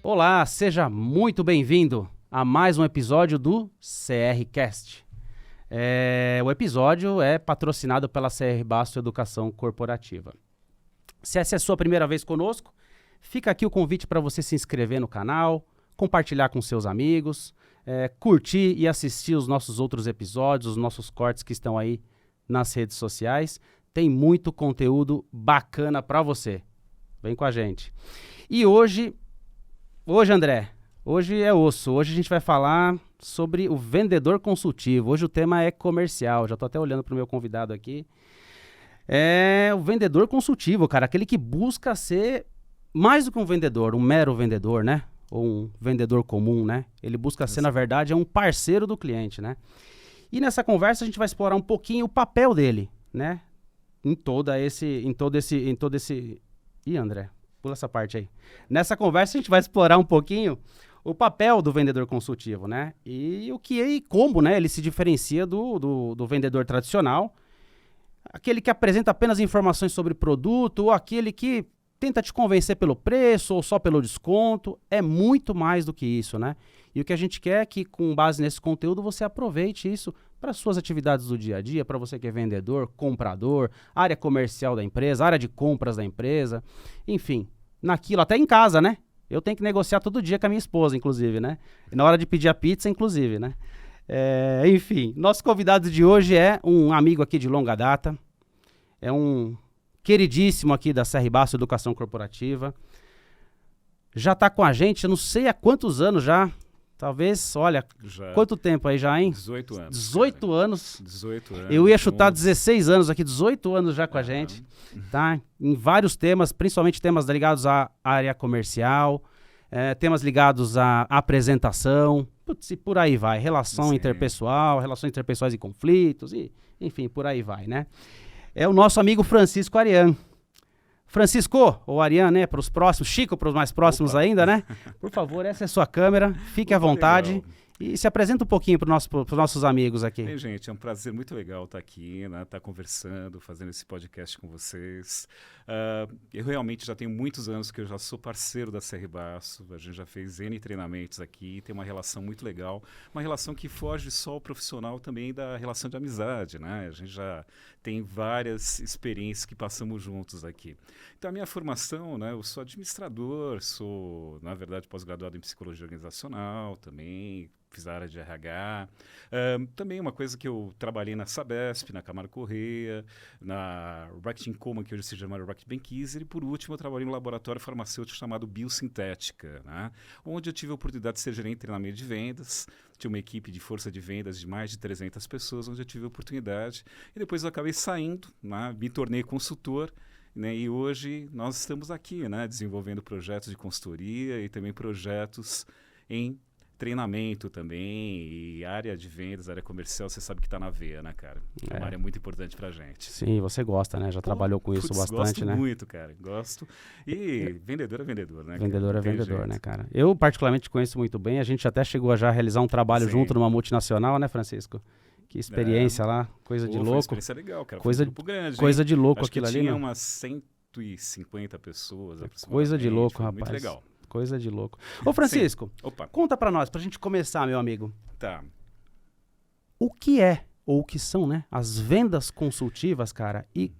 Olá, seja muito bem-vindo a mais um episódio do CRCast. O episódio é patrocinado pela CR Basto Educação Corporativa. Se essa é a sua primeira vez conosco, fica aqui o convite para você se inscrever no canal, compartilhar com seus amigos, curtir e assistir os nossos outros episódios, os nossos cortes que estão aí nas redes sociais. Tem muito conteúdo bacana para você. Vem com a gente. E hoje, André, hoje é osso. Hoje a gente vai falar sobre o vendedor consultivo. Hoje o tema é comercial. Já estou até olhando para o meu convidado aqui. É o vendedor consultivo, cara. Aquele que busca ser mais do que um vendedor, um mero vendedor, né? Ou um vendedor comum, né? Ele busca ser, na verdade, um parceiro do cliente, né? E nessa conversa a gente vai explorar um pouquinho o papel dele, né? Em todo esse... Ih, André, pula essa parte aí. Nessa conversa a gente vai explorar um pouquinho o papel do vendedor consultivo, né? E o que e como, né? Ele se diferencia do vendedor tradicional, aquele que apresenta apenas informações sobre produto, ou aquele que tenta te convencer pelo preço ou só pelo desconto. É muito mais do que isso, né? E o que a gente quer é que, com base nesse conteúdo, você aproveite isso para suas atividades do dia a dia, para você que é vendedor, comprador, área comercial da empresa, área de compras da empresa, enfim, naquilo, até em casa, né? Eu tenho que negociar todo dia com a minha esposa, inclusive, né? E na hora de pedir a pizza, inclusive, né? Enfim, nosso convidado de hoje é um amigo aqui de longa data, é um queridíssimo aqui da CR Basto Educação Corporativa, já está com a gente, eu não sei há quantos anos já, talvez, olha, quanto tempo aí já, hein? 18 anos. 18 anos. 18 anos. Eu ia chutar 16 anos aqui, 18 anos já com a gente, tá? Em vários temas, principalmente temas ligados à área comercial, temas ligados à apresentação, putz, e por aí vai, relação interpessoal, relações interpessoais e conflitos, e, enfim, por aí vai, né? É o nosso amigo Francisco Arian. Francisco, ou Arian, né, para os próximos, Chico para os mais próximos ainda, né? Por favor, essa é a sua câmera, fique à vontade. Legal. E se apresenta um pouquinho para os nossos amigos aqui. Bem, gente, é um prazer muito legal estar aqui, né, estar conversando, fazendo esse podcast com vocês. Eu realmente já tenho muitos anos que eu já sou parceiro da CR Basto, a gente já fez N treinamentos aqui, tem uma relação muito legal, uma relação que foge só o profissional também da relação de amizade, né? A gente já tem várias experiências que passamos juntos aqui. Então, a minha formação, né, eu sou administrador, sou, na verdade, pós-graduado em psicologia organizacional também, fiz a área de RH. Também uma coisa que eu trabalhei na Sabesp, na Camargo Corrêa, na Reckitt Coleman, que hoje se chama Reckitt Benckiser, e por último eu trabalhei em um laboratório farmacêutico chamado Biosintética, né? Onde eu tive a oportunidade de ser gerente de treinamento de vendas, tinha uma equipe de força de vendas de mais de 300 pessoas, onde eu tive a oportunidade, e depois eu acabei saindo, né? Me tornei consultor, né? E hoje nós estamos aqui, né? Desenvolvendo projetos de consultoria e também projetos em treinamento também, e área de vendas, área comercial, você sabe que está na veia, né, cara? É uma área muito importante pra gente. Sim, você gosta, né? Já trabalhou com isso bastante, né? Gosto muito, cara. Gosto. E vendedor é vendedor, né? Vendedor é vendedor, né, cara? Eu particularmente conheço muito bem, a gente até chegou a já realizar um trabalho junto numa multinacional, né, Francisco? Que experiência lá, coisa de louco. Foi uma experiência legal, cara. Coisa, foi um grupo grande, coisa de louco Acho aquilo que ali, tinha né? umas 150 pessoas aproximadamente. Coisa de louco, rapaz. Muito legal. Coisa de louco. Ô, Francisco, conta pra nós, pra gente começar, meu amigo. Tá. O que é, ou o que são, né, as vendas consultivas, cara? E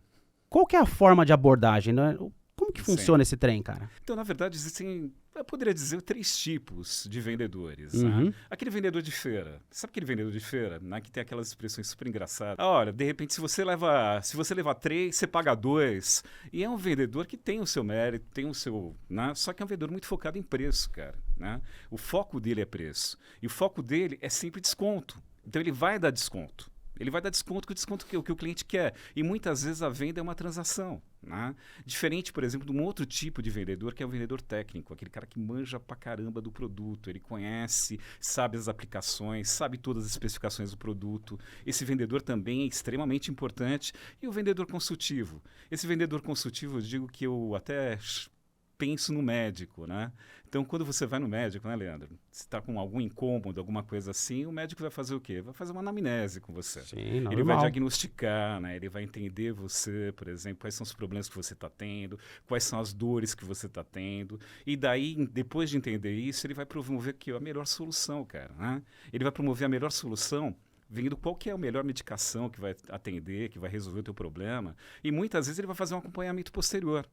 qual que é a forma de abordagem, né? Como que funciona esse trem, cara? Então, na verdade, existem, eu poderia dizer, 3 tipos de vendedores. Uhum. Né? Aquele vendedor de feira. Sabe aquele vendedor de feira? Né? Que tem aquelas expressões super engraçadas. Olha, de repente, se você leva 3, você paga 2. E é um vendedor que tem o seu mérito, tem o seu... Né? Só que é um vendedor muito focado em preço, cara. Né? O foco dele é preço. E o foco dele é sempre desconto. Então, ele vai dar desconto. Ele vai dar desconto com o desconto que o cliente quer. E muitas vezes a venda é uma transação. Né? Diferente, por exemplo, de um outro tipo de vendedor, que é o vendedor técnico, aquele cara que manja pra caramba do produto, ele conhece, sabe as aplicações, sabe todas as especificações do produto. Esse vendedor também é extremamente importante. E o vendedor consultivo? Esse vendedor consultivo, eu digo que eu até penso no médico, né? Então, quando você vai no médico, né, Leandro? Se está com algum incômodo, alguma coisa assim, o médico vai fazer o quê? Vai fazer uma anamnese com você. Sim, Ele vai normal. diagnosticar, né? Ele vai entender você, por exemplo, quais são os problemas que você está tendo, quais são as dores que você está tendo. E daí, depois de entender isso, ele vai promover aqui, a melhor solução, cara, né? Ele vai promover a melhor solução vendo qual que é a melhor medicação que vai atender, que vai resolver o teu problema. E muitas vezes ele vai fazer um acompanhamento posterior.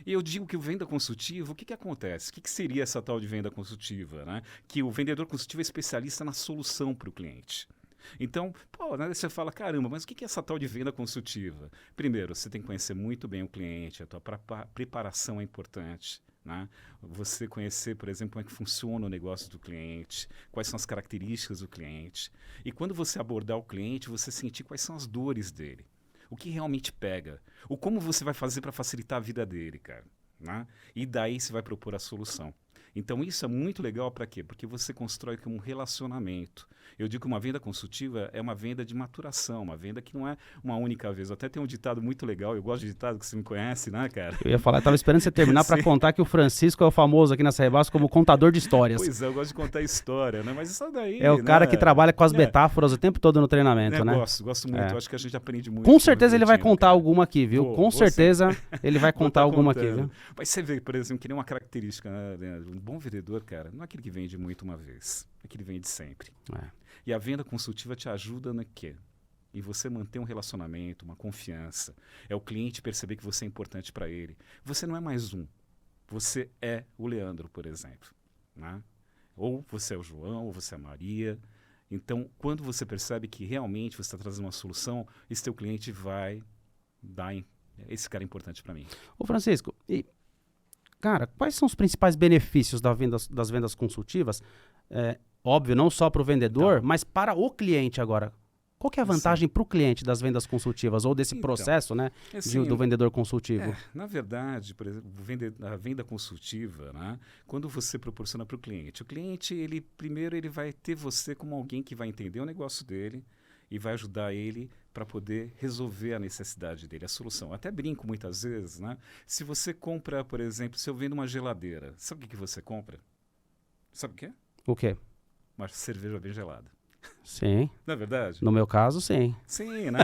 E eu digo que o venda consultiva, o que acontece? O que seria essa tal de venda consultiva? Né? Que o vendedor consultivo é especialista na solução para o cliente. Então, né, você fala, caramba, mas o que é essa tal de venda consultiva? Primeiro, você tem que conhecer muito bem o cliente, a tua preparação é importante. Né? Você conhecer, por exemplo, como é que funciona o negócio do cliente, quais são as características do cliente. E quando você abordar o cliente, você sentir quais são as dores dele. O que realmente pega. O como você vai fazer para facilitar a vida dele, cara. Né? E daí você vai propor a solução. Então isso é muito legal para quê? Porque você constrói um relacionamento. Eu digo que uma venda consultiva é uma venda de maturação, uma venda que não é uma única vez. Até tem um ditado muito legal, eu gosto de ditado que você me conhece, né, cara? Eu ia falar, eu estava esperando você terminar para contar que o Francisco é o famoso aqui na CR Bastos como contador de histórias. Pois é, eu gosto de contar história, né? Mas isso daí... É o cara que trabalha com as metáforas o tempo todo no treinamento, né? Gosto muito, eu acho que a gente aprende muito. Com certeza ele vai contar alguma aqui, viu? Com certeza ele vai contar alguma aqui, viu? Mas você vê, por exemplo, que nem uma característica, né, Leandro? Um bom vendedor, cara, não é aquele que vende muito uma vez, é aquele que vende sempre. E a venda consultiva te ajuda no quê? E você manter um relacionamento, uma confiança. É o cliente perceber que você é importante para ele. Você não é mais um. Você é o Leandro, por exemplo. Né? Ou você é o João, ou você é a Maria. Então, quando você percebe que realmente você está trazendo uma solução, esse teu cliente vai dar esse cara é importante para mim. Ô Francisco, cara, quais são os principais benefícios das vendas consultivas? Óbvio, não só para o vendedor, mas para o cliente agora. Qual que é a vantagem para o cliente das vendas consultivas ou desse processo, né, do vendedor consultivo? Na verdade, por exemplo, a venda consultiva, né, quando você proporciona para o cliente, ele primeiro ele vai ter você como alguém que vai entender o negócio dele e vai ajudar ele para poder resolver a necessidade dele, a solução. Até brinco muitas vezes, né? Se você compra, por exemplo, se eu vendo uma geladeira, sabe o que você compra? Sabe o quê? O quê? Uma cerveja bem gelada. Sim. Não é verdade? No meu caso, sim. Sim, né?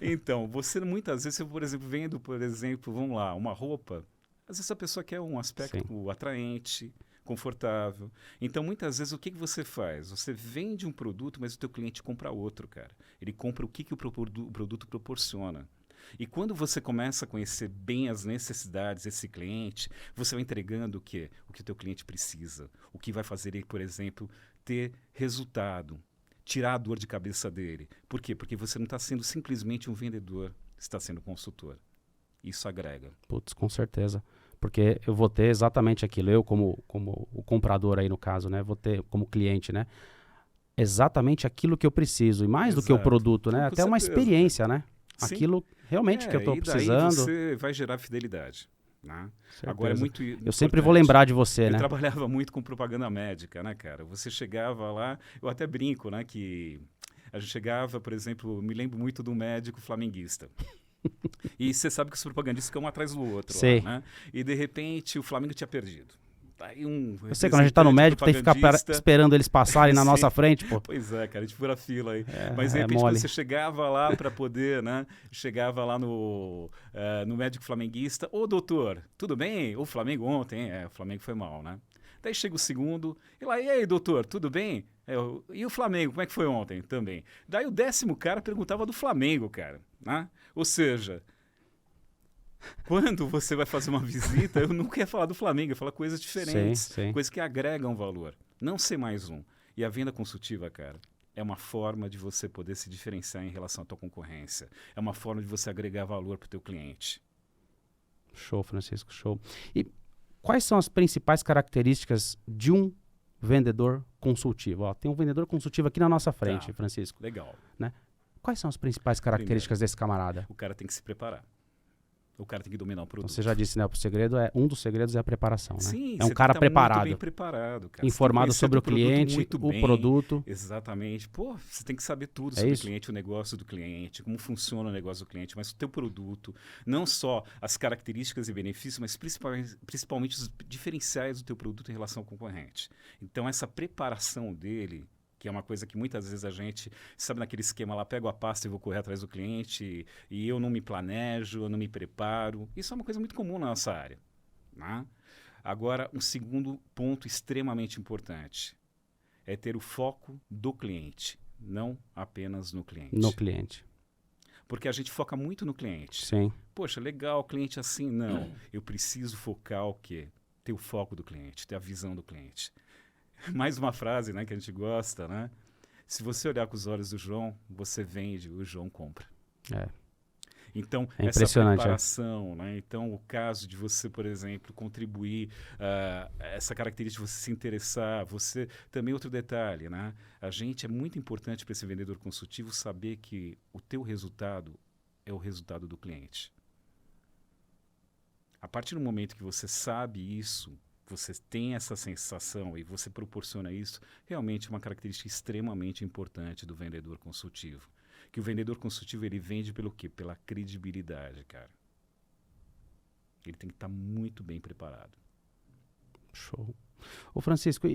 Então, você muitas vezes, eu, por exemplo, vendo, por exemplo, vamos lá, uma roupa, às vezes a pessoa quer um aspecto atraente, confortável. Então, muitas vezes, o que você faz? Você vende um produto, mas o teu cliente compra outro, cara. Ele compra o que o produto proporciona. E quando você começa a conhecer bem as necessidades desse cliente, você vai entregando o quê? O que o teu cliente precisa. O que vai fazer ele, por exemplo, ter resultado, tirar a dor de cabeça dele. Por quê? Porque você não está sendo simplesmente um vendedor, está sendo consultor. Isso agrega. Putz, com certeza. Porque eu vou ter exatamente aquilo. Eu, como o comprador aí no caso, né? Vou ter como cliente, né? Exatamente aquilo que eu preciso. E mais do que o produto, né? Até uma experiência, né? Sim. Aquilo realmente que eu estou precisando. E daí você vai gerar fidelidade. Né? Agora é muito eu sempre vou lembrar de você, né? Eu trabalhava muito com propaganda médica, né, cara? Você chegava lá, eu até brinco, né, que a gente chegava, por exemplo, me lembro muito do médico flamenguista. E você sabe que os propagandistas ficam um atrás do outro. Lá, né? E de repente o Flamengo tinha perdido. Aí eu sei, quando a gente tá no médico, tem que ficar esperando eles passarem na nossa frente, pô. Pois é, cara, a gente fura a fila aí. Mas de repente quando você chegava lá para poder, né? Chegava lá no médico flamenguista. Ô, doutor, tudo bem? O Flamengo ontem, o Flamengo foi mal, né? Daí chega o segundo, e lá, e aí, doutor, tudo bem? E o Flamengo, como é que foi ontem? Também. Daí o 10º cara perguntava do Flamengo, cara. Né? Ou seja... Quando você vai fazer uma visita, eu nunca ia falar do Flamengo, eu ia falar coisas diferentes, coisas que agregam valor, não ser mais um. E a venda consultiva, cara, é uma forma de você poder se diferenciar em relação à tua concorrência. É uma forma de você agregar valor para o teu cliente. Show, Francisco, show. E quais são as principais características de um vendedor consultivo? Ó, tem um vendedor consultivo aqui na nossa frente, Francisco. Legal. Né? Quais são as principais características desse camarada? O cara tem que se preparar. O cara tem que dominar o Então, produto. você já disse, né? Um dos segredos é a preparação, né? Sim, é um você cara tem que estar preparado. muito bem preparado, cara. Informado sobre o cliente, o produto. Exatamente. Pô, você tem que saber tudo É sobre isso? o cliente, o negócio do cliente, como funciona o negócio do cliente, mas o teu produto, não só as características e benefícios, mas principalmente os diferenciais do teu produto em relação ao concorrente. Então, essa preparação dele, que é uma coisa que muitas vezes a gente, sabe, naquele esquema lá, pego a pasta e vou correr atrás do cliente, e eu não me planejo, eu não me preparo. Isso é uma coisa muito comum na nossa área, né? Agora, um segundo ponto extremamente importante é ter o foco do cliente, não apenas no cliente. No cliente. Porque a gente foca muito no cliente. Sim. Poxa, legal, cliente assim. Não, eu preciso focar o quê? Ter o foco do cliente, ter a visão do cliente. Mais uma frase, né, que a gente gosta, né? Se você olhar com os olhos do João, você vende, o João compra. Então, essa preparação, né? Então, o caso de você, por exemplo, contribuir, essa característica de você se interessar, você... Também outro detalhe, né? É muito importante para esse vendedor consultivo saber que o teu resultado é o resultado do cliente. A partir do momento que você sabe isso, você tem essa sensação e você proporciona isso, realmente é uma característica extremamente importante do vendedor consultivo. Que o vendedor consultivo, ele vende pelo quê? Pela credibilidade, cara. Ele tem que estar muito bem preparado. Show. Ô Francisco,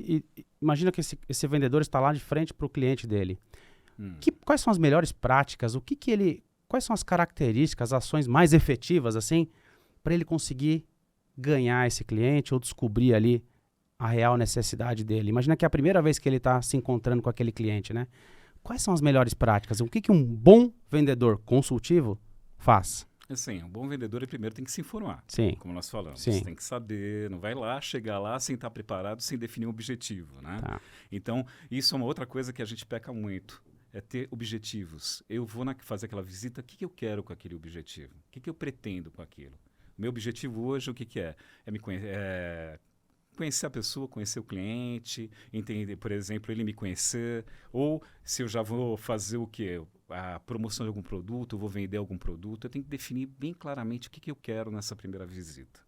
imagina que esse vendedor está lá de frente para o cliente dele. Quais são as melhores práticas? Quais são as características, as ações mais efetivas, assim, para ele conseguir ganhar esse cliente ou descobrir ali a real necessidade dele? Imagina que é a primeira vez que ele está se encontrando com aquele cliente, né? Quais são as melhores práticas? O que um bom vendedor consultivo faz? Assim, um bom vendedor, ele primeiro tem que se informar. Sim. Como nós falamos. Sim. Você tem que saber, não vai lá, chegar lá sem estar preparado, sem definir um objetivo, né? Tá. Então, isso é uma outra coisa que a gente peca muito. É ter objetivos. Eu vou fazer aquela visita, o que eu quero com aquele objetivo? O que eu pretendo com aquilo? O meu objetivo hoje, o que é? É me conhecer a pessoa, conhecer o cliente, entender, por exemplo, ele me conhecer, ou se eu já vou fazer o quê? A promoção de algum produto, eu vou vender algum produto, eu tenho que definir bem claramente o que eu quero nessa primeira visita.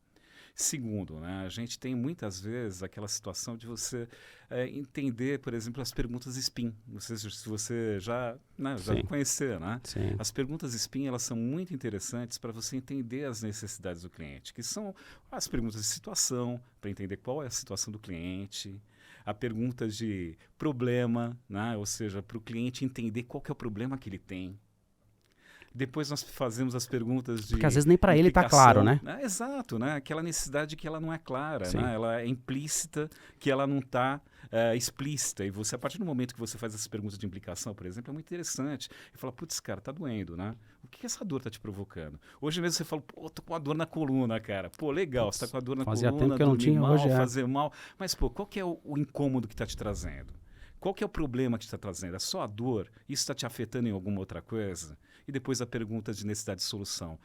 Segundo, né, a gente tem muitas vezes aquela situação de você entender, por exemplo, as perguntas SPIN. Se você já conhecer, né? Sim. As perguntas SPIN, elas são muito interessantes para você entender as necessidades do cliente, que são as perguntas de situação, para entender qual é a situação do cliente, a pergunta de problema, né? Ou seja, para o cliente entender qual que é o problema que ele tem. Depois nós fazemos as perguntas de... Porque às vezes nem para ele está claro, né? Exato, né? Aquela necessidade que ela não é clara, Sim. né? Ela é implícita, que ela não está explícita. E você, a partir do momento que você faz essas perguntas de implicação, por exemplo, é muito interessante. E fala, putz, cara, tá doendo, né? O que essa dor tá te provocando? Hoje mesmo você fala, pô, tô com uma dor na coluna, cara. Pô, legal, você tá com a dor na coluna, tempo que eu não tinha, mal, hoje fazer mal. Mas, pô, qual que é o incômodo que tá te trazendo? Qual que é o problema que está trazendo? É só a dor? Isso está te afetando em alguma outra coisa? E depois a pergunta de necessidade de solução.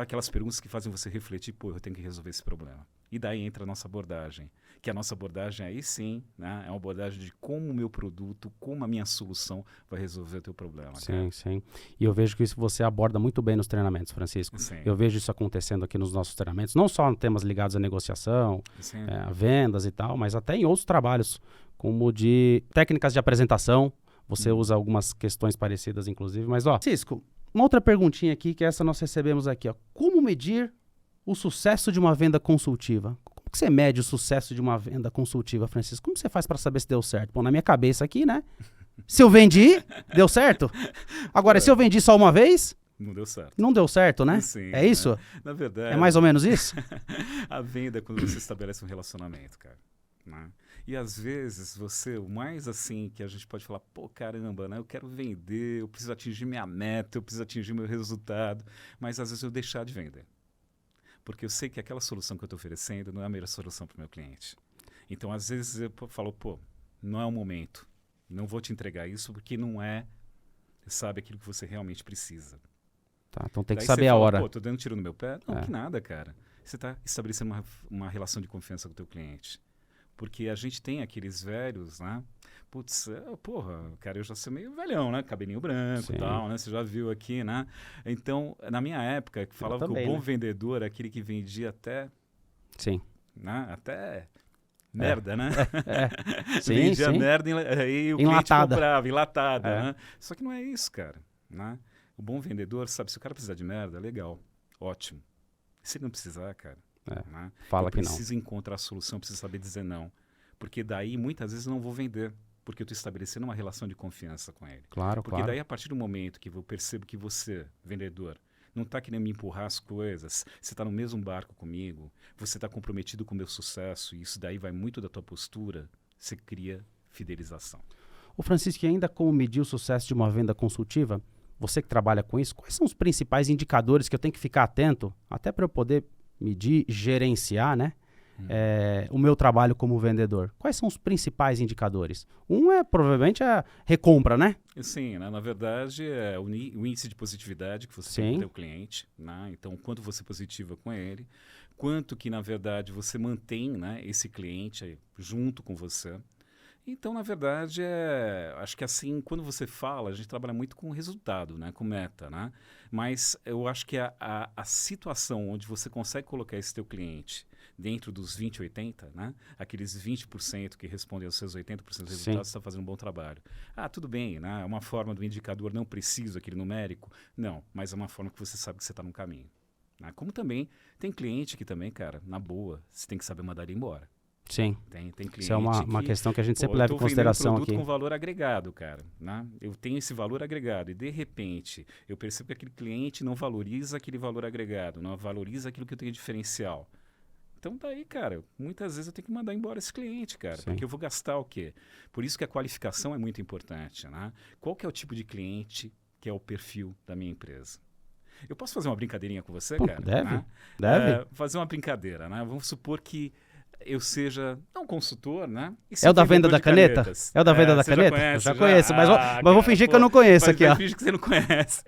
Aquelas perguntas que fazem você refletir, pô, eu tenho que resolver esse problema. E daí entra a nossa abordagem. Que a nossa abordagem aí sim, né, é uma abordagem de como o meu produto, como a minha solução vai resolver o teu problema. Sim, cara. sim. E eu vejo que isso você aborda muito bem nos treinamentos, Francisco. Sim. Eu vejo isso acontecendo aqui nos nossos treinamentos, não só em temas ligados à negociação, a vendas e tal, mas até em outros trabalhos, como de técnicas de apresentação. Você usa algumas questões parecidas, inclusive. Mas, ó, Francisco, uma outra perguntinha aqui, que essa nós recebemos aqui, ó. Como medir o sucesso de uma venda consultiva? Como que você mede o sucesso de uma venda consultiva, Francisco? Como você faz para saber se deu certo? Bom, na minha cabeça aqui, né? Se eu vendi, deu certo. Agora, se eu vendi só uma vez... Não deu certo. Não deu certo, né? Sim, é isso? Né? Na verdade... É mais ou menos isso? A venda é quando você estabelece um relacionamento, cara. Né? E às vezes você, o mais assim que a gente pode falar, pô, caramba, né? Eu quero vender, eu preciso atingir minha meta, eu preciso atingir meu resultado, mas às vezes eu deixar de vender. Porque eu sei que aquela solução que eu estou oferecendo não é a melhor solução para o meu cliente. Então, às vezes eu falo, pô, não é o momento, não vou te entregar isso porque não é, sabe, aquilo que você realmente precisa. Tá, então tem que Daí saber você a fala, hora. Pô, tô dando tiro no meu pé? Não, que nada, cara. Você está estabelecendo uma relação de confiança com o teu cliente. Porque a gente tem aqueles velhos, né? Putz, porra, cara, eu já sou meio velhão, né? Cabelinho branco e tal, né? Você já viu aqui, né? Então, na minha época, falava também, que o bom vendedor é aquele que vendia até... Sim. Né? Até merda, né? Sim, vendia sim. merda e o cliente comprava, enlatada, né? Só que não é isso, cara, né? O bom vendedor, sabe, se o cara precisar de merda, legal, ótimo. Se ele não precisar, cara, né? Fala que não. Precisa encontrar a solução, precisa saber dizer não. Porque daí, muitas vezes, eu não vou vender. Porque eu estou estabelecendo uma relação de confiança com ele. Claro, porque daí, a partir do momento que eu percebo que você, vendedor, não está querendo me empurrar as coisas, você está no mesmo barco comigo, você está comprometido com o meu sucesso, e isso daí vai muito da tua postura, você cria fidelização. O Francisco, ainda como medir o sucesso de uma venda consultiva, você que trabalha com isso, quais são os principais indicadores que eu tenho que ficar atento, até para eu poder medir, gerenciar, né? O meu trabalho como vendedor. Quais são os principais indicadores? Um é provavelmente a recompra, né? Sim, né? Na verdade é o índice de positividade que você tem com o teu cliente, né? Então, quanto você positiva com ele, quanto que na verdade você mantém, né, esse cliente junto com você. Então, na verdade, acho que assim, quando você fala, a gente trabalha muito com resultado, né? Com meta, né? Mas eu acho que a situação onde você consegue colocar esse teu cliente dentro dos 20, 80, né? Aqueles 20% que respondem aos seus 80% dos resultados, você está fazendo um bom trabalho. Ah, tudo bem, né? É uma forma do indicador não preciso, aquele numérico. Não, mas é uma forma que você sabe que você está no caminho. Né? Como também tem cliente que também, cara, na boa, você tem que saber mandar ele embora. Sim. Tem cliente isso é uma questão que a gente sempre leva em consideração aqui. Eu estou vendendo um produto com valor agregado, cara. Né? Eu tenho esse valor agregado e, de repente, eu percebo que aquele cliente não valoriza aquele valor agregado, não valoriza aquilo que eu tenho de diferencial. Então, daí, cara, muitas vezes eu tenho que mandar embora esse cliente, cara. Sim. Porque eu vou gastar o quê? Por isso que a qualificação é muito importante. Né? Qual que é o tipo de cliente que é o perfil da minha empresa? Eu posso fazer uma brincadeirinha com você, cara? Deve. Né? Deve. Fazer uma brincadeira, né? Vamos supor que eu seja não consultor, né? É o da venda da caneta? Canetas. É o da venda da caneta? Conhece, eu já conheço, mas vou fingir que eu não conheço aqui, ó. Finge que você não conhece.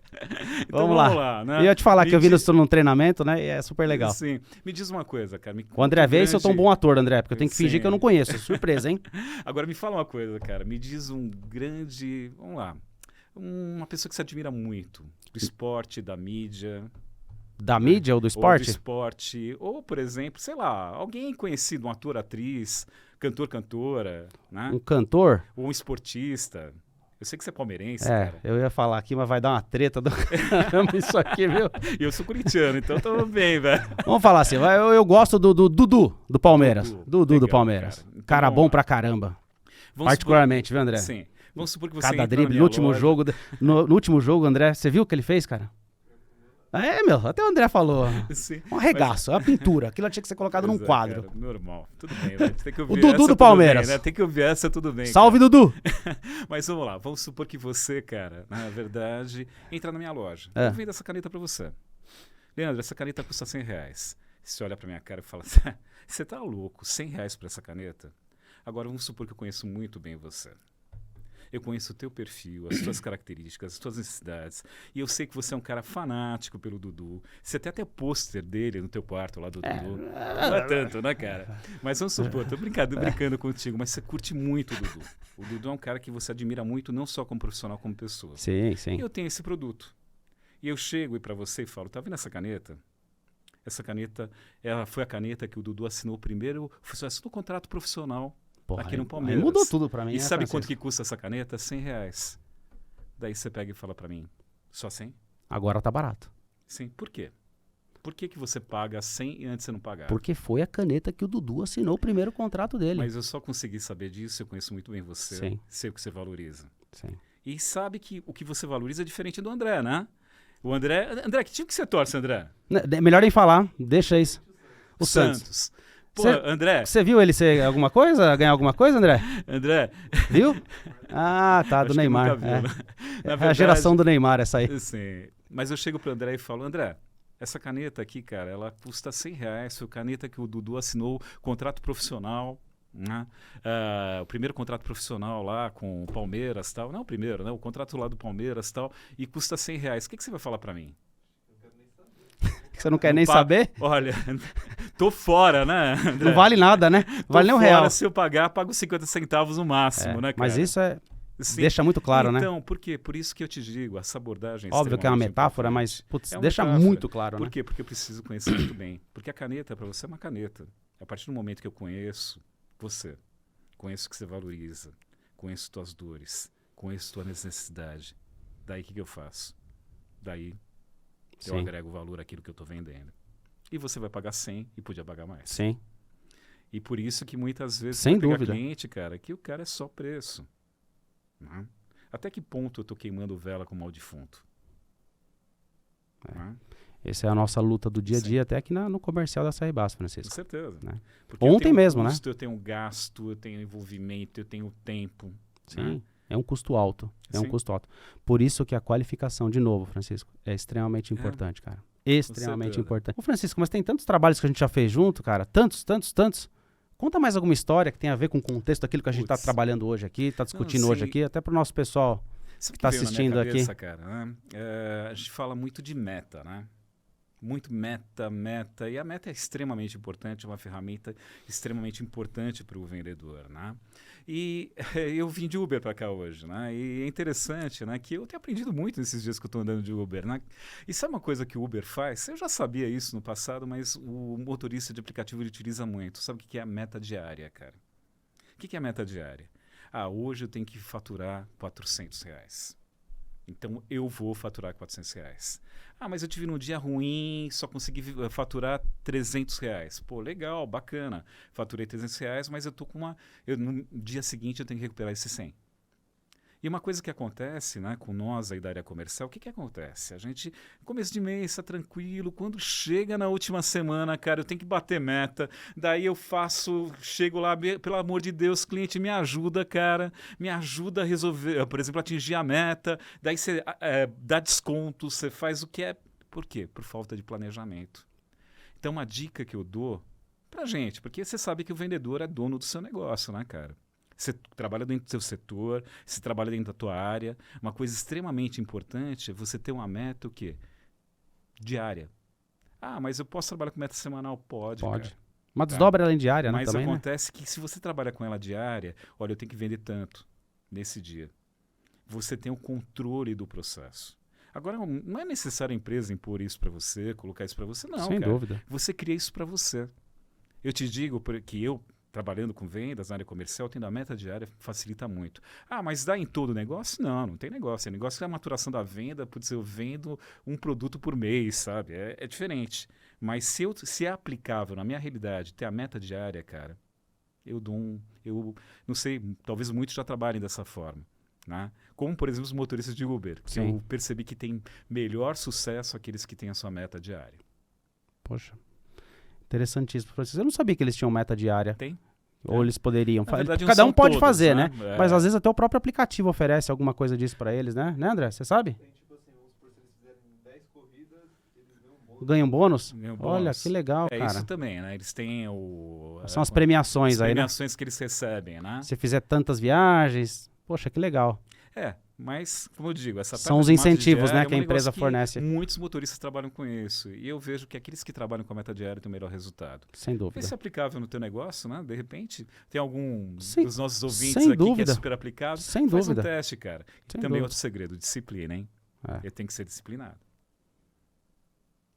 Então, vamos lá, né? Eu ia te falar que eu vi isso num treinamento, né? E é super legal. Sim. Me diz uma coisa, cara. O André vê se eu tô um bom ator, André, porque eu tenho que fingir que eu não conheço. Surpresa, hein? Agora me fala uma coisa, cara. Me diz um grande... Vamos lá. Uma pessoa que você admira muito. Do esporte, da mídia... Da mídia ou do esporte? Ou do esporte. Ou, por exemplo, sei lá, alguém conhecido, um ator, atriz, cantor, cantora, né? Um cantor? Ou um esportista. Eu sei que você é palmeirense, cara. Eu ia falar aqui, mas vai dar uma treta do caramba isso aqui, viu? E eu sou corintiano, então tô bem, velho. Vamos falar assim, eu gosto do Dudu, do Palmeiras. Dudu do Palmeiras. Cara, então, cara bom pra caramba. Particularmente, viu, André? Sim. Vamos supor que você cada drible no último jogo. No último jogo, André, você viu o que ele fez, cara? Até o André falou. Sim, um arregaço, a pintura. Aquilo tinha que ser colocado num quadro. Cara, normal. Tudo bem, velho. Tem que ouvir o Dudu do Palmeiras. Bem, né? Tem que ouvir essa, tudo bem. Salve, cara. Dudu! Mas vamos lá. Vamos supor que você, cara, na verdade, entra na minha loja. Eu vendo essa caneta pra você. Leandro, essa caneta custa R$100. Você olha pra minha cara e fala, você tá louco? R$100 pra essa caneta? Agora, vamos supor que eu conheço muito bem você. Eu conheço o teu perfil, as tuas características, as tuas necessidades. E eu sei que você é um cara fanático pelo Dudu. Você tem até pôster dele no teu quarto lá do Dudu. Não é tanto, né, cara? Mas vamos supor, tô brincando contigo, mas você curte muito o Dudu. O Dudu é um cara que você admira muito, não só como profissional, como pessoa. Sim, sim. E eu tenho esse produto. E eu chego para você e falo, tá vendo essa caneta? Essa caneta, ela foi a caneta que o Dudu assinou primeiro, assinou o contrato profissional. Porra, aqui no Palmeiras. Mudou tudo pra mim. E sabe quanto que custa essa caneta? R$100. Daí você pega e fala pra mim, só 100? Agora tá barato. Sim, por quê? Por que você paga 100 e antes você não pagava? Porque foi a caneta que o Dudu assinou o primeiro contrato dele. Mas eu só consegui saber disso, eu conheço muito bem você, Sim. sei o que você valoriza. Sim. E sabe que o que você valoriza é diferente do André, né? O André, que time que você torce, André? Melhor nem falar, deixa isso. O Santos. Pô, André... Você viu ele ser alguma coisa? Ganhar alguma coisa, André? André... Viu? Ah, tá, do Neymar. Viu, né? Verdade, a geração do Neymar, essa aí. Sim. Mas eu chego pro André e falo, André, essa caneta aqui, cara, ela custa R$100. Foi a caneta que o Dudu assinou, contrato profissional, né? O primeiro contrato profissional lá com o Palmeiras e tal. Não o primeiro, né? O contrato lá do Palmeiras e tal. E custa R$100. O que você vai falar pra mim? Você não quer nem saber? Olha, Tô fora, né, André? Não vale nada, né? Não vale nem um fora, real. se eu pagar, pago 50 centavos no máximo, né, cara? Mas isso Sim. deixa muito claro, né? Então, por quê? Por isso que eu te digo, essa abordagem é Óbvio que é uma extremamente metáfora, importante. mas putz, É uma deixa metáfora. muito claro, Por né? quê? Porque eu preciso conhecer muito bem. Porque a caneta, para você, é uma caneta. A partir do momento que eu conheço você, conheço o que você valoriza, conheço tuas dores, conheço tua necessidade, daí o que eu faço? Daí eu Sim. agrego valor àquilo que eu estou vendendo. E você vai pagar 100 e podia pagar mais. Sim. E por isso que muitas vezes Sem você vai pegar dúvida. cliente, cara, que o cara é só preço. Né? Até que ponto eu estou queimando vela com mal defunto? Né? Essa é a nossa luta do dia a Sim. dia, até aqui no comercial da Sair Basso, Com Francisco. certeza. Né? Porque eu Ontem tenho mesmo, né? custo, eu tenho gasto, eu tenho envolvimento, eu tenho tempo. Sim. Né? É um custo alto. É um Sim. custo alto. Por isso que a qualificação, de novo, Francisco, é extremamente importante, cara. Extremamente certeza. importante. Ô, Francisco, mas tem tantos trabalhos que a gente já fez junto, cara. Tantos. Conta mais alguma história que tem a ver com o contexto daquilo que a gente está Putz. trabalhando hoje aqui, está discutindo sim. hoje aqui, até para o nosso pessoal. Sabe que tá veio na minha assistindo aqui? cabeça, cara, né? A gente fala muito de meta, né? Muito meta. E a meta é extremamente importante, é uma ferramenta extremamente importante para o vendedor, né? E eu vim de Uber para cá hoje, né? E é interessante, né? Que eu tenho aprendido muito nesses dias que eu estou andando de Uber, né? E sabe uma coisa que o Uber faz? Eu já sabia isso no passado, mas o motorista de aplicativo ele utiliza muito. Sabe o que é a meta diária, cara? O que é a meta diária? Hoje eu tenho que faturar R$400. Então eu vou faturar R$400. Mas eu tive num dia ruim, só consegui faturar R$300. Pô, legal, bacana. Faturei R$300, mas eu tô com no dia seguinte eu tenho que recuperar esses 100. E uma coisa que acontece, né, com nós aí da área comercial, o que acontece? A gente, começo de mês, está tranquilo, quando chega na última semana, cara, eu tenho que bater meta, daí eu chego lá, pelo amor de Deus, cliente, me ajuda, cara, me ajuda a resolver, por exemplo, atingir a meta, daí você dá desconto, você faz o que é... Por quê? Por falta de planejamento. Então, uma dica que eu dou pra gente, porque você sabe que o vendedor é dono do seu negócio, né, cara? Você trabalha dentro do seu setor, você trabalha dentro da tua área. Uma coisa extremamente importante é você ter uma meta o quê? Diária. Mas eu posso trabalhar com meta semanal? Pode. Pode. Cara. Uma desdobra além diária, né? Mas Também, acontece que se você trabalha com ela diária, olha, eu tenho que vender tanto nesse dia. Você tem o controle do processo. Agora, não é necessário a empresa impor isso para você, colocar isso para você, não, Sem cara. dúvida. Você cria isso para você. Eu te digo que eu, trabalhando com vendas na área comercial, tendo a meta diária, facilita muito. Mas dá em todo o negócio? Não tem negócio. O negócio é a maturação da venda, putz, eu vendo um produto por mês, sabe? É diferente. Mas se é aplicável na minha realidade, ter a meta diária, cara, eu não sei, talvez muitos já trabalhem dessa forma. Né? Como, por exemplo, os motoristas de Uber, que eu percebi que tem melhor sucesso aqueles que têm a sua meta diária. Poxa, interessantíssimo. Eu não sabia que eles tinham meta diária. Tem. Ou eles poderiam. Verdade, Cada um pode todos, fazer, né? Mas às vezes até o próprio aplicativo oferece alguma coisa disso pra eles, né? Né, André? Você sabe? Tem tipo assim, vamos supor, se eles fizerem 10 corridas, eles ganham um bônus. Ganham bônus? Ganham Olha, bônus. que legal, É cara. isso também, né? Eles têm São as premiações as aí, né? premiações que eles recebem, né? Se fizer tantas viagens, poxa, que legal. Mas, como eu digo, essa São parte os de meta incentivos, diária né, é que a um empresa negócio que fornece. Muitos motoristas trabalham com isso. E eu vejo que aqueles que trabalham com a meta diária têm o melhor resultado. Sem Vê dúvida. se é aplicável no teu negócio, né? De repente, tem algum Sem- dos nossos ouvintes sem aqui que é dúvida. super aplicável. Sem Faz dúvida. um teste, cara. E Sem também dúvida. outro segredo, disciplina, hein? É. Ele tem que ser disciplinado.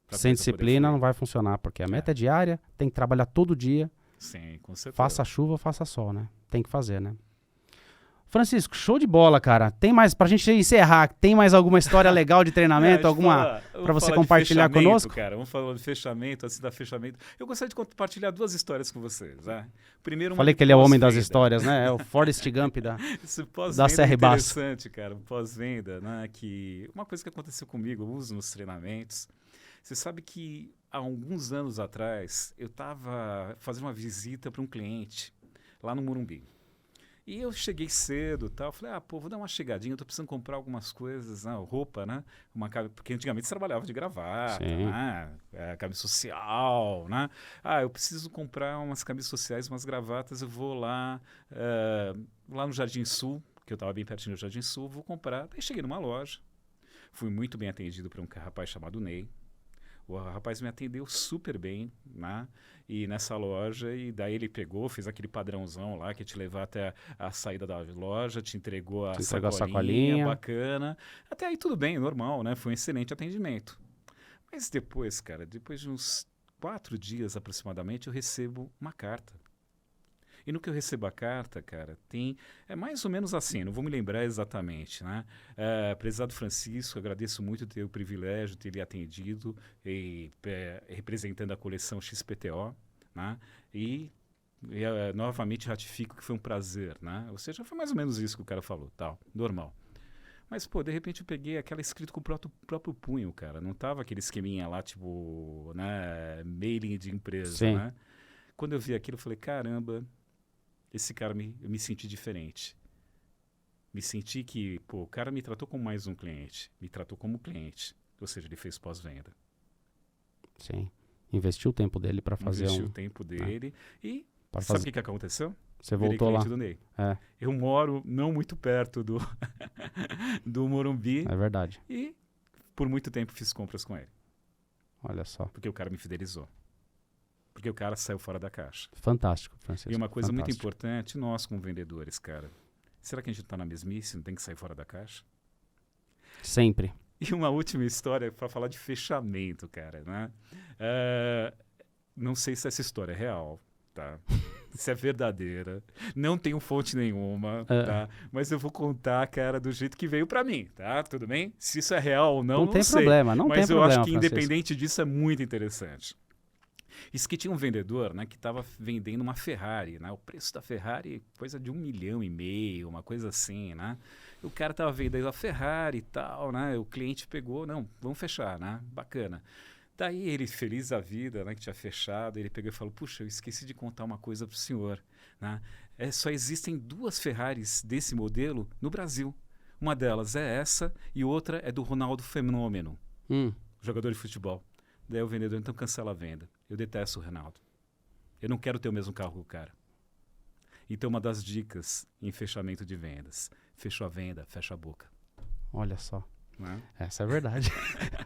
Pra Sem coisa poder disciplina não fluir. vai funcionar, porque a meta é diária, tem que trabalhar todo dia, Sim, com certeza. faça chuva, faça sol, né? Tem que fazer, né? Francisco, show de bola, cara. Tem mais, pra gente encerrar, tem mais alguma história legal de treinamento, alguma pra você compartilhar conosco? Cara, vamos falar de fechamento, assim, da fechamento. Eu gostaria de compartilhar duas histórias com vocês, né? Primeiro, uma Falei de que ele é o homem das pós-venda. histórias, né? É o Forrest Gump da... Esse Da pós-venda CR é Basso. interessante, cara. Pós-venda, né? Que uma coisa que aconteceu comigo, eu uso nos treinamentos. Você sabe que há alguns anos atrás, eu estava fazendo uma visita para um cliente lá no Morumbi. E eu cheguei cedo e tal, falei, vou dar uma chegadinha, eu tô precisando comprar algumas coisas, né, roupa, né, porque antigamente você trabalhava de gravata, Sim. né, camisa social, né, eu preciso comprar umas camisas sociais, umas gravatas, eu vou lá no Jardim Sul, que eu estava bem pertinho do Jardim Sul, vou comprar. Daí cheguei numa loja, fui muito bem atendido por um rapaz chamado Ney. O rapaz me atendeu super bem, né? E nessa loja, e daí ele pegou, fez aquele padrãozão lá, que te levar até a saída da loja, te entregou a sacolinha, bacana. Até aí tudo bem, normal, né? Foi um excelente atendimento. Mas depois, cara, depois de uns 4 dias aproximadamente, eu recebo uma carta. E no que eu recebo a carta, cara, é mais ou menos assim, não vou me lembrar exatamente, né? Prezado Francisco, agradeço muito ter o privilégio de ter lhe atendido, representando a coleção XPTO, né? E novamente ratifico que foi um prazer, né? Ou seja, foi mais ou menos isso que o cara falou, tal, normal. Mas, pô, de repente eu peguei aquela escrita com o próprio punho, cara. Não tava aquele esqueminha lá, tipo, né, mailing de empresa, Sim. né? Quando eu vi aquilo, eu falei, caramba, esse cara, eu me senti diferente. Me senti que, pô, o cara me tratou como mais um cliente. Me tratou como cliente. Ou seja, ele fez pós-venda. Sim. Investiu o tempo dele para fazer Investiu o tempo dele. E sabe o que aconteceu? Você voltou lá. Do Ney. É. Eu moro não muito perto do Morumbi. É verdade. E por muito tempo fiz compras com ele. Olha só. Porque o cara me fidelizou. Porque o cara saiu fora da caixa. Fantástico, Francisco. E uma coisa muito fantástico. importante, nós como vendedores, cara. Será que a gente não tá na mesmice? Não tem que sair fora da caixa? Sempre. E uma última história para falar de fechamento, cara, né? Não sei se essa história é real, tá? Se é verdadeira. Não tenho fonte nenhuma, tá? Mas eu vou contar, cara, do jeito que veio para mim, tá? Tudo bem? Se isso é real ou não, Não tem sei. problema, não tem Mas eu problema, acho que Francisco. independente disso é muito interessante. Isso que tinha um vendedor, né, que estava vendendo uma Ferrari, né? O preço da Ferrari, coisa de 1,5 milhão, uma coisa assim, né? O cara estava vendendo a Ferrari e tal, né? O cliente pegou, não, vamos fechar, né? Bacana. Daí ele, feliz da vida, né, que tinha fechado, ele pegou e falou, puxa, eu esqueci de contar uma coisa pro senhor, né? Só existem 2 Ferraris desse modelo no Brasil. Uma delas é essa e outra é do Ronaldo Fenômeno, jogador de futebol. Daí o vendedor, então cancela a venda. Eu detesto o Ronaldo. Eu não quero ter o mesmo carro que o cara. Então uma das dicas em fechamento de vendas, fechou a venda, fecha a boca. Olha só. Né? Essa é verdade.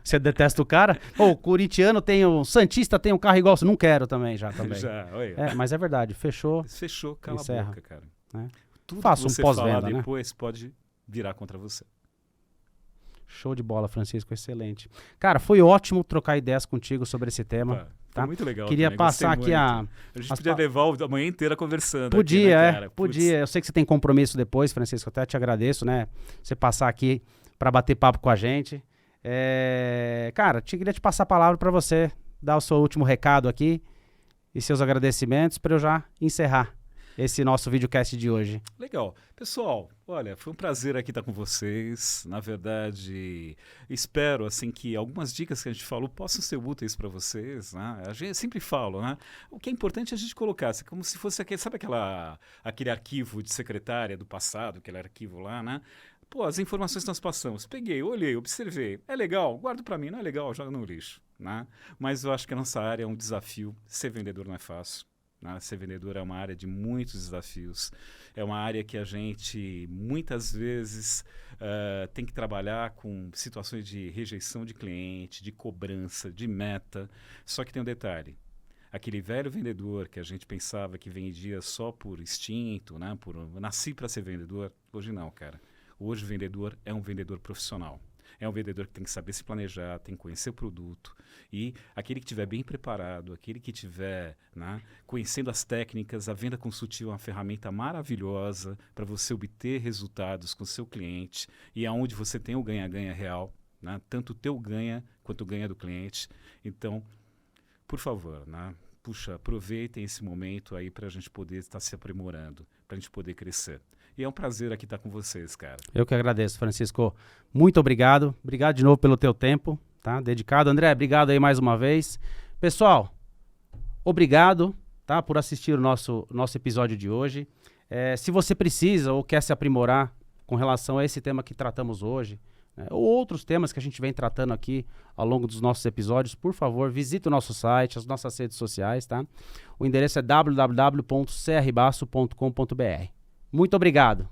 Você detesta o cara? O corintiano tem o Santista tem um carro igual, você não quero também já. Já, olha. Mas é verdade, fechou. Fechou, cala encerra. a boca, cara. Tudo Faça que você um pós-venda, falar né? depois pode virar contra você. Show de bola, Francisco, excelente. Cara, foi ótimo trocar ideias contigo sobre esse tema. Opa, tá? Foi muito legal. Queria também, passar aqui gostei muito. A gente podia levar a manhã inteira conversando. Podia, aqui, né, cara? podia. Eu sei que você tem compromisso depois, Francisco, até te agradeço, né? Você passar aqui para bater papo com a gente. Cara, queria te passar a palavra para você dar o seu último recado aqui e seus agradecimentos para eu já encerrar esse nosso videocast de hoje. Legal. Pessoal, olha, foi um prazer aqui estar com vocês. Na verdade, espero assim que algumas dicas que a gente falou possam ser úteis para vocês, né? A gente sempre fala, né? O que é importante é a gente colocar, assim, como se fosse aquele, sabe aquele arquivo de secretária do passado, aquele arquivo lá, né? Pô, as informações que nós passamos, peguei, olhei, observei, é legal, guardo para mim, não é legal, joga no lixo, né? Mas eu acho que a nossa área é um desafio, ser vendedor não é fácil. Ser vendedor é uma área de muitos desafios. É uma área que a gente, muitas vezes, tem que trabalhar com situações de rejeição de cliente, de cobrança, de meta. Só que tem um detalhe. Aquele velho vendedor que a gente pensava que vendia só por instinto, né? Nasci para ser vendedor, hoje não, cara. Hoje o vendedor é um vendedor profissional. É um vendedor que tem que saber se planejar, tem que conhecer o produto. E aquele que estiver bem preparado, aquele que estiver, né, conhecendo as técnicas, a venda consultiva é uma ferramenta maravilhosa para você obter resultados com o seu cliente e aonde você tem o ganha-ganha real, né, tanto o teu ganha quanto o ganha do cliente. Então, por favor, né, aproveitem esse momento aí para a gente poder estar se aprimorando, para a gente poder crescer. E é um prazer aqui estar com vocês, cara. Eu que agradeço, Francisco. Muito obrigado. Obrigado de novo pelo teu tempo, tá? Dedicado. André, obrigado aí mais uma vez. Pessoal, obrigado, tá? Por assistir o nosso episódio de hoje. Se você precisa ou quer se aprimorar com relação a esse tema que tratamos hoje, né, ou outros temas que a gente vem tratando aqui ao longo dos nossos episódios, por favor, visite o nosso site, as nossas redes sociais, tá? O endereço é www.crbasso.com.br. Muito obrigado.